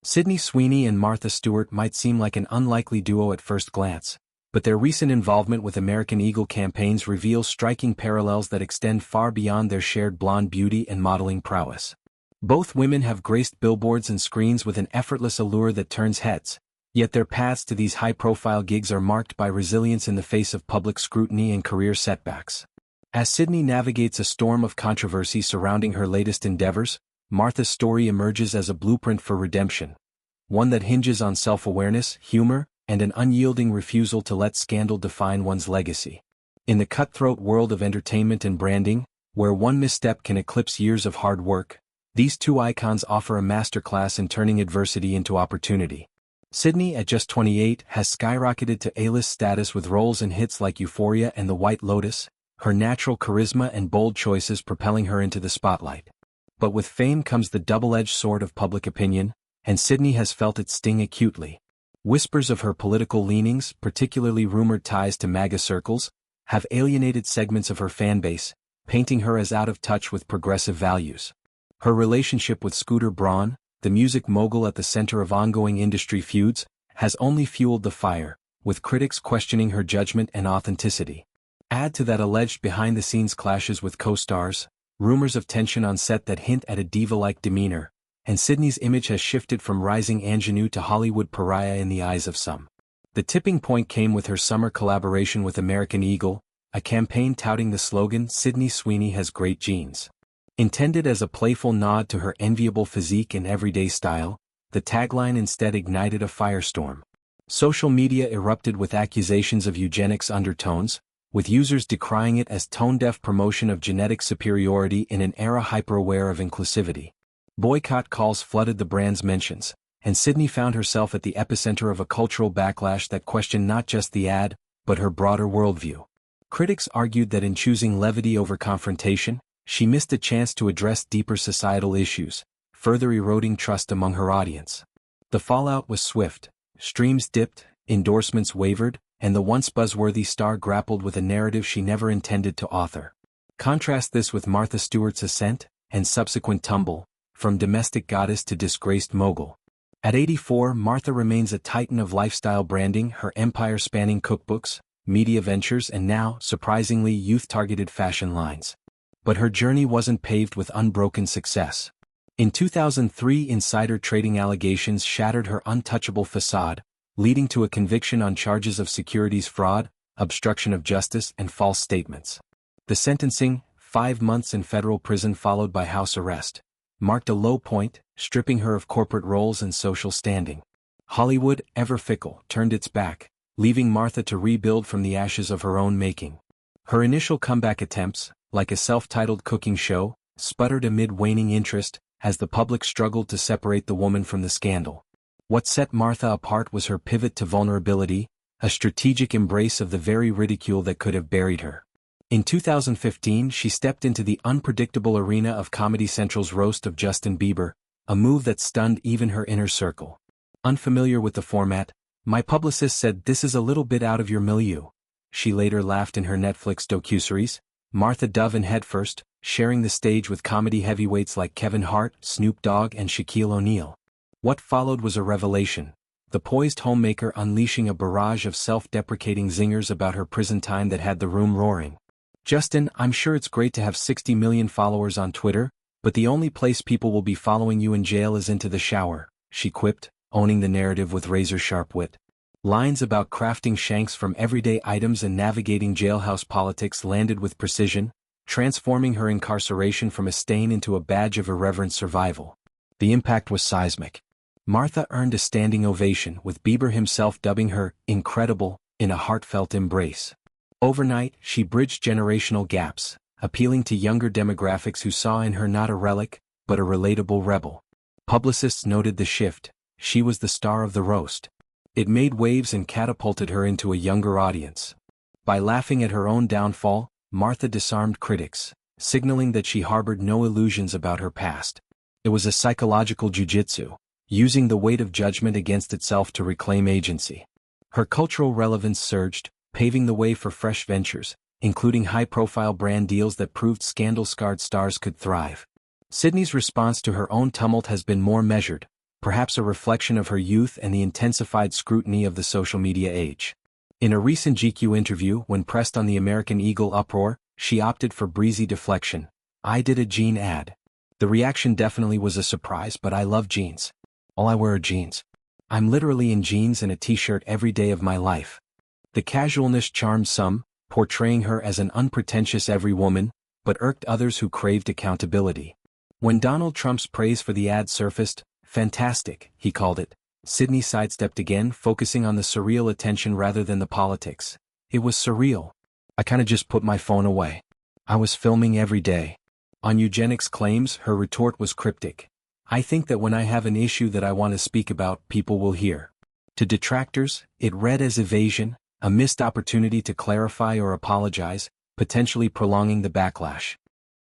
Sydney Sweeney and Martha Stewart might seem like an unlikely duo at first glance, but their recent involvement with American Eagle campaigns reveals striking parallels that extend far beyond their shared blonde beauty and modeling prowess. Both women have graced billboards and screens with an effortless allure that turns heads, yet their paths to these high-profile gigs are marked by resilience in the face of public scrutiny and career setbacks. As Sydney navigates a storm of controversy surrounding her latest endeavors, Martha's story emerges as a blueprint for redemption, one that hinges on self-awareness, humor, and an unyielding refusal to let scandal define one's legacy. In the cutthroat world of entertainment and branding, where one misstep can eclipse years of hard work, these two icons offer a masterclass in turning adversity into opportunity. Sydney, at just 28, has skyrocketed to A-list status with roles in hits like Euphoria and The White Lotus, her natural charisma and bold choices propelling her into the spotlight. But with fame comes the double-edged sword of public opinion, and Sydney has felt its sting acutely. Whispers of her political leanings, particularly rumored ties to MAGA circles, have alienated segments of her fanbase, painting her as out of touch with progressive values. Her relationship with Scooter Braun, the music mogul at the center of ongoing industry feuds, has only fueled the fire, with critics questioning her judgment and authenticity. Add to that alleged behind-the-scenes clashes with co-stars, rumors of tension on set that hint at a diva-like demeanor, and Sydney's image has shifted from rising ingenue to Hollywood pariah in the eyes of some. The tipping point came with her summer collaboration with American Eagle, a campaign touting the slogan "Sydney Sweeney has great genes." Intended as a playful nod to her enviable physique and everyday style, the tagline instead ignited a firestorm. Social media erupted with accusations of eugenics undertones, with users decrying it as tone-deaf promotion of genetic superiority in an era hyper-aware of inclusivity. Boycott calls flooded the brand's mentions, and Sydney found herself at the epicenter of a cultural backlash that questioned not just the ad, but her broader worldview. Critics argued that in choosing levity over confrontation, she missed a chance to address deeper societal issues, further eroding trust among her audience. The fallout was swift. Streams dipped, endorsements wavered, and the once buzzworthy star grappled with a narrative she never intended to author. Contrast this with Martha Stewart's ascent, and subsequent tumble, from domestic goddess to disgraced mogul. At 84, Martha remains a titan of lifestyle branding, her empire spanning cookbooks, media ventures, and now, surprisingly, youth-targeted fashion lines. But her journey wasn't paved with unbroken success. In 2003, insider trading allegations shattered her untouchable facade, leading to a conviction on charges of securities fraud, obstruction of justice, and false statements. The sentencing, 5 months in federal prison followed by house arrest, marked a low point, stripping her of corporate roles and social standing. Hollywood, ever fickle, turned its back, leaving Martha to rebuild from the ashes of her own making. Her initial comeback attempts, like a self-titled cooking show, sputtered amid waning interest, as the public struggled to separate the woman from the scandal. What set Martha apart was her pivot to vulnerability, a strategic embrace of the very ridicule that could have buried her. In 2015, she stepped into the unpredictable arena of Comedy Central's roast of Justin Bieber, a move that stunned even her inner circle. Unfamiliar with the format, "My publicist said this is a little bit out of your milieu," she later laughed in her Netflix docuseries. Martha dove in headfirst, sharing the stage with comedy heavyweights like Kevin Hart, Snoop Dogg, and Shaquille O'Neal. What followed was a revelation, the poised homemaker unleashing a barrage of self-deprecating zingers about her prison time that had the room roaring. "Justin, I'm sure it's great to have 60 million followers on Twitter, but the only place people will be following you in jail is into the shower," she quipped, owning the narrative with razor-sharp wit. Lines about crafting shanks from everyday items and navigating jailhouse politics landed with precision, transforming her incarceration from a stain into a badge of irreverent survival. The impact was seismic. Martha earned a standing ovation, with Bieber himself dubbing her incredible in a heartfelt embrace. Overnight, she bridged generational gaps, appealing to younger demographics who saw in her not a relic, but a relatable rebel. Publicists noted the shift. She was the star of the roast. It made waves and catapulted her into a younger audience. By laughing at her own downfall, Martha disarmed critics, signaling that she harbored no illusions about her past. It was a psychological jujitsu, using the weight of judgment against itself to reclaim agency. Her cultural relevance surged, paving the way for fresh ventures, including high-profile brand deals that proved scandal-scarred stars could thrive. Sydney's response to her own tumult has been more measured, perhaps a reflection of her youth and the intensified scrutiny of the social media age. In a recent GQ interview, when pressed on the American Eagle uproar, she opted for breezy deflection. "I did a jean ad. The reaction definitely was a surprise, but I love jeans. All I wear are jeans. I'm literally in jeans and a t-shirt every day of my life." The casualness charmed some, portraying her as an unpretentious every woman, but irked others who craved accountability. When Donald Trump's praise for the ad surfaced, "Fantastic," he called it, Sydney sidestepped again, focusing on the surreal attention rather than the politics. "It was surreal. I kinda just put my phone away. I was filming every day." On eugenics claims, her retort was cryptic. "I think that when I have an issue that I want to speak about, people will hear." To detractors, it read as evasion, a missed opportunity to clarify or apologize, potentially prolonging the backlash.